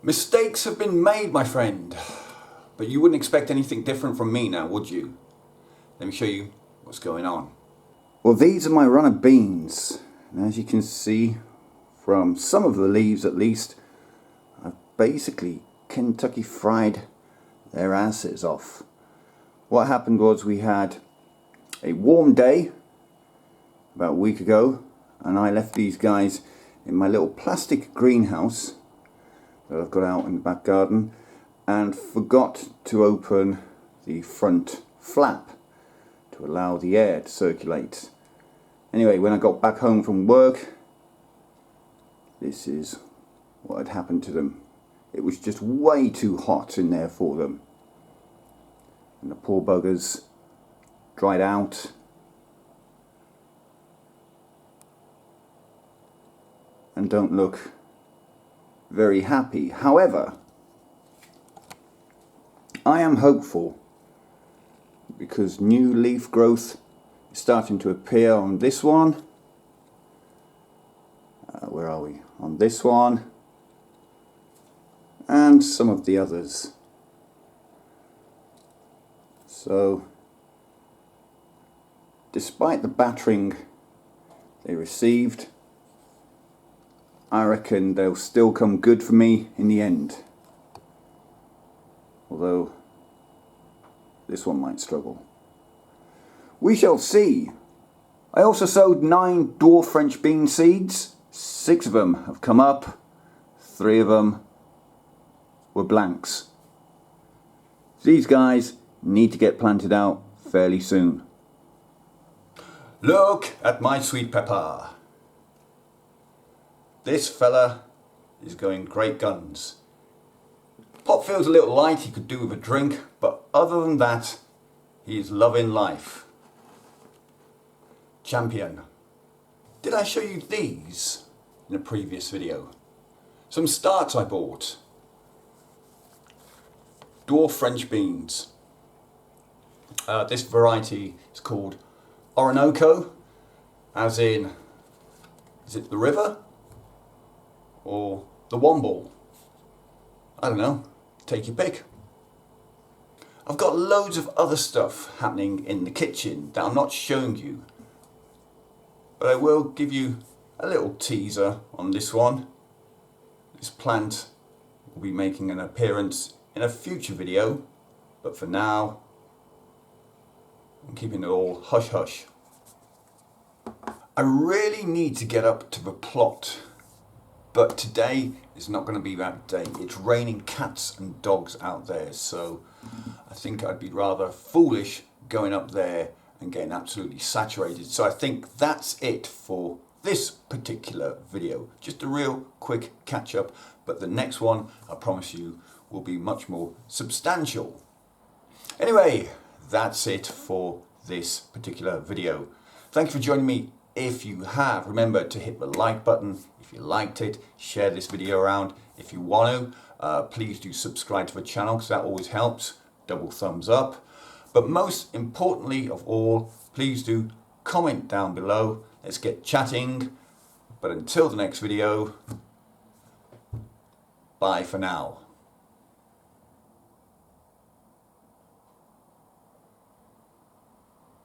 Mistakes have been made, my friend, but you wouldn't expect anything different from me now, would you? Let me show you what's going on. Well, these are my runner beans, and as you can see from some of the leaves at least, I've basically Kentucky fried their asses off. What happened was we had a warm day about a week ago, and I left these guys in my little plastic greenhouse that I've got out in the back garden, and forgot to open the front flap to allow the air to circulate. Anyway, when I got back home from work, this is what had happened to them. It was just way too hot in there for them, and the poor buggers dried out and don't look very happy. However, I am hopeful because new leaf growth is starting to appear on this one. Where are we? On this one and some of the others. So despite the battering they received, I reckon they'll still come good for me in the end. Although this one might struggle. We shall see. I also sowed 9 dwarf French bean seeds. 6 of them have come up. 3 of them were blanks. These guys need to get planted out fairly soon. Look at my sweet pepper. This fella is going great guns. Pot feels a little light, he could do with a drink, but other than that, he is loving life. Champion. Did I show you these in a previous video? Some starts I bought. Dwarf French beans. This variety is called Orinoco, as in, is it the river? Or the Womble? I don't know, take your pick. I've got loads of other stuff happening in the kitchen that I'm not showing you, but I will give you a little teaser on this one. This plant will be making an appearance in a future video, but for now I'm keeping it all hush hush. I really need to get up to the plot, but today is not going to be that day. It's raining cats and dogs out there, so I think I'd be rather foolish going up there and getting absolutely saturated. So I think that's it for this particular video. Just a real quick catch up, but the next one, I promise you, will be much more substantial. Anyway, that's it for this particular video. Thank you for joining me. If you have, remember to hit the like button if you liked it, share this video around if you want to. Please do subscribe to the channel because that always helps. Double thumbs up. But most importantly of all, please do comment down below. Let's get chatting. But until the next video, bye for now.